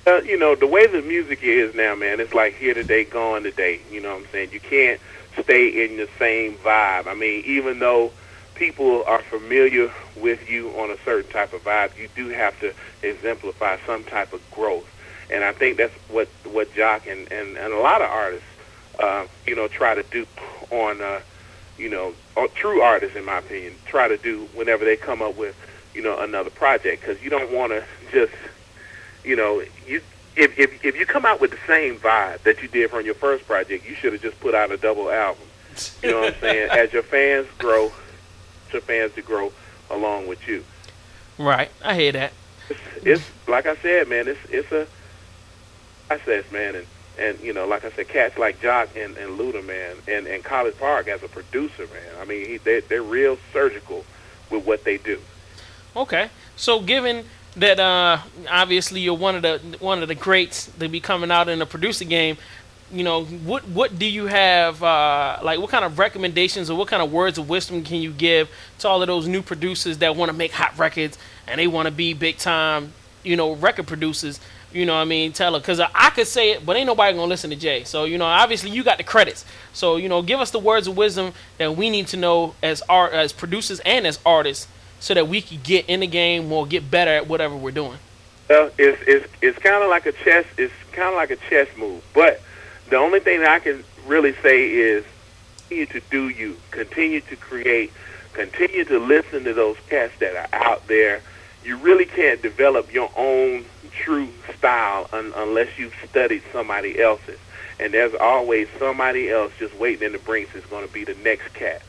You know, the way the music is now, man, it's like here today, gone today. You know what I'm saying? You can't stay in the same vibe. I mean, even though people are familiar with you on a certain type of vibe, you do have to exemplify some type of growth. And I think that's what Jock and a lot of artists, you know, try to do on, you know, or true artists, in my opinion, try to do whenever they come up with, you know, another project. Because you don't want to just, you know, if you come out with the same vibe that you did from your first project, you should have just put out a double album. You know what I'm saying? As your fans grow, your fans to grow along with you. Right, I hear that. It's like I said, man. It's a process, man, and you know, like I said, cats like Jock and Luda, man, and College Park as a producer, man. I mean, they're real surgical with what they do. Okay, so given that obviously you're one of the greats to be coming out in the producer game, you know, what do you have, like what kind of recommendations or what kind of words of wisdom can you give to all of those new producers that want to make hot records and they want to be big time, you know, record producers? You know what I mean? Tell her, because I could say it, but ain't nobody going to listen to Jay. So, you know, obviously you got the credits. So, you know, give us the words of wisdom that we need to know as producers and as artists so that we can get in the game or get better at whatever we're doing. Well, it's kind of like a chess move. But the only thing that I can really say is continue to do you. Continue to create. Continue to listen to those cats that are out there. You really can't develop your own true style unless you've studied somebody else's. And there's always somebody else just waiting in the brinks is going to be the next cat.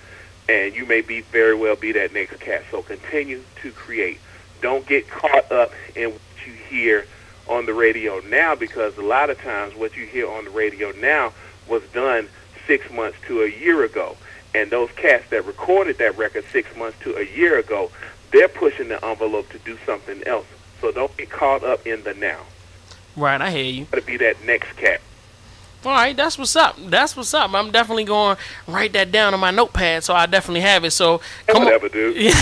And you may very well be that next cat. So continue to create. Don't get caught up in what you hear on the radio now, because a lot of times what you hear on the radio now was done 6 months to a year ago. And those cats that recorded that record 6 months to a year ago, they're pushing the envelope to do something else. So don't get caught up in the now. Right, I hear you. To be that next cat. All right, that's what's up. That's what's up. I'm definitely going to write that down on my notepad, so I definitely have it. So come whatever, on. Dude.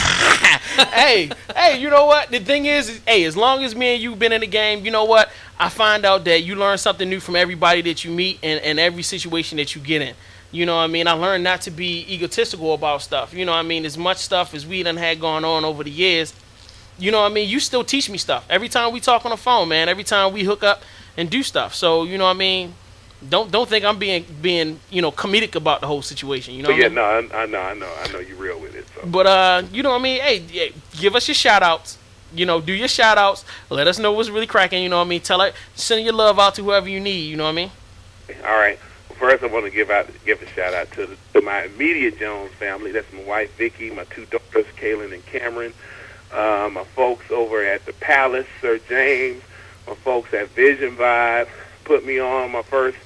hey, you know what? The thing is, hey, as long as me and you been in the game, you know what? I find out that you learn something new from everybody that you meet and every situation that you get in. You know what I mean? I learned not to be egotistical about stuff. You know what I mean? As much stuff as we done had going on over the years, you know what I mean? You still teach me stuff. Every time we talk on the phone, man. Every time we hook up and do stuff. So, you know what I mean? Don't think I'm being you know, comedic about the whole situation. You know? Yeah, no, I know you're real with it. So. But you know what I mean? Hey, give us your shout outs. You know, do your shout outs. Let us know what's really cracking. You know what I mean? Send your love out to whoever you need. You know what I mean? All right. First, I want to give a shout out to my immediate Jonz family. That's my wife Vicky, my two daughters Kaylin and Cameron, my folks over at the Palace, Sir James, my folks at Vision Vibe put me on my first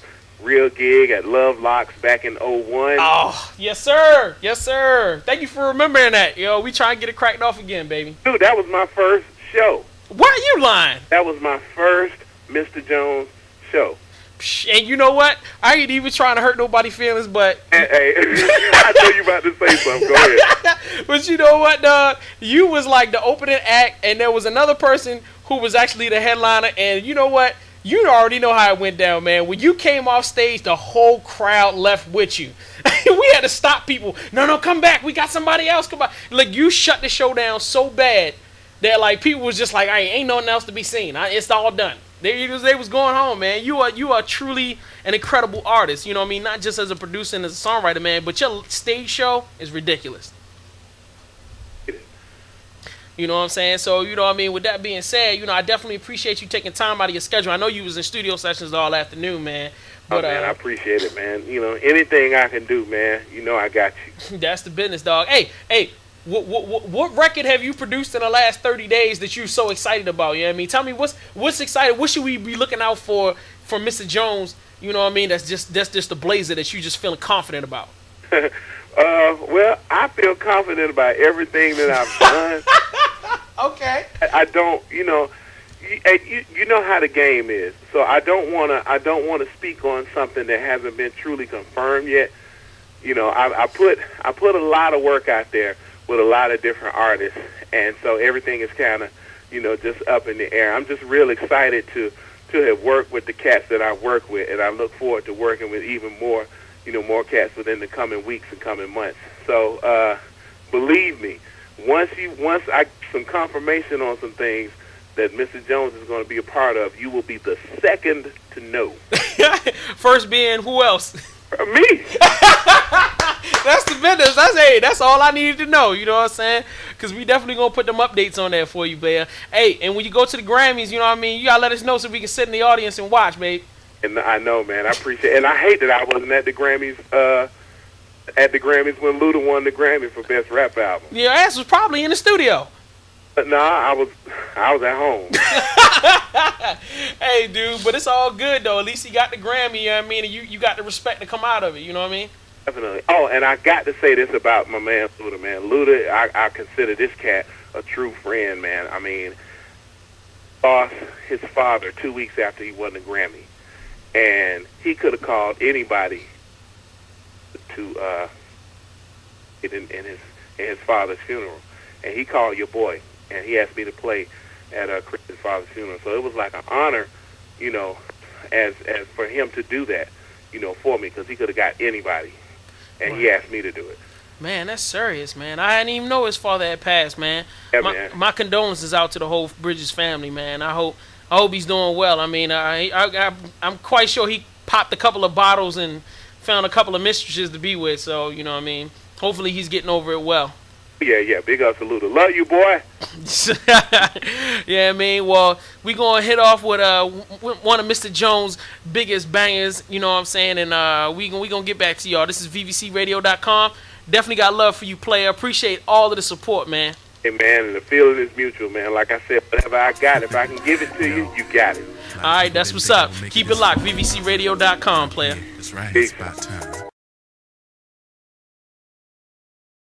real gig at Love Locks back in 01. Oh, yes sir, yes sir. Thank you for remembering that. Yo, we try and get it cracked off again, baby. Dude, that was my first show. Why are you lying? That was my first Mr. Jonz show. And you know what? I ain't even trying to hurt nobody's feelings, but... Hey, I know you about to say something. Go ahead. But you know what, dog? You was like the opening act, and there was another person who was actually the headliner, and you know what? You already know how it went down, man. When you came off stage, the whole crowd left with you. We had to stop people. No, come back. We got somebody else. Come back. Like, you shut the show down so bad that, like, people was just like, ain't nothing else to be seen. It's all done. They was going home, man. You are truly an incredible artist. You know what I mean? Not just as a producer and as a songwriter, man, but your stage show is ridiculous. You know what I'm saying? So, you know what I mean? With that being said, you know, I definitely appreciate you taking time out of your schedule. I know you was in studio sessions all afternoon, man. But, man, I appreciate it, man. You know, anything I can do, man, you know I got you. That's the business, dog. Hey, what record have you produced in the last 30 days that you're so excited about? You know what I mean? Tell me what's excited. What should we be looking out for Mr. Jonz? You know what I mean? That's just the blazer that you just feeling confident about. Well, I feel confident about everything that I've done. Okay. I don't, you know, you know how the game is. So I don't want to speak on something that hasn't been truly confirmed yet. You know, I put a lot of work out there with a lot of different artists, and so everything is kind of, you know, just up in the air. I'm just real excited to to have worked with the cats that I work with, and I look forward to working with even more, more cats within the coming weeks and coming months. So believe me, once I get some confirmation on some things that Mr. Jonz is going to be a part of, you will be the second to know. First being who else? Me. That's the business. That's all I needed to know. You know what I'm saying? Because we definitely gonna put them updates on there for you, babe. Hey, and when you go to the Grammys, you know what I mean, you gotta let us know so we can sit in the audience and watch, babe. And I know, man. I appreciate it. And I hate that I wasn't at the Grammys. When Luda won the Grammy for Best Rap Album. Your ass was probably in the studio. Nah, I was at home. Hey, dude, but it's all good though. At least he got the Grammy. You know what I mean? And you got the respect to come out of it. You know what I mean? Definitely. Oh, and I got to say this about my man Luda, man. Luda, I consider this cat a true friend, man. I mean, lost his father 2 weeks after he won the Grammy, and he could have called anybody to in his father's funeral, and he called your boy, and he asked me to play at Chris's father's funeral. So it was like an honor, as for him to do that, for me, because he could have got anybody. And he asked me to do it. Man, that's serious, man. I didn't even know his father had passed, man. Yeah, man. My condolences out to the whole Bridges family, man. I hope he's doing well. I mean, I'm quite sure he popped a couple of bottles and found a couple of mistresses to be with. So, you know what I mean? Hopefully he's getting over it well. Yeah. Big up to Luda. Love you, boy. Yeah, I mean, well, we gonna hit off with one of Mr. Jonz' biggest bangers, you know what I'm saying, and we gonna get back to y'all. This is VVCRadio.com. Definitely got love for you, player. Appreciate all of the support, man. Hey, man, and the feeling is mutual, man. Like I said, whatever I got, if I can give it to you, you got it. All right, that's what's up. Keep it locked. VVCRadio.com, player. That's right. It's about time.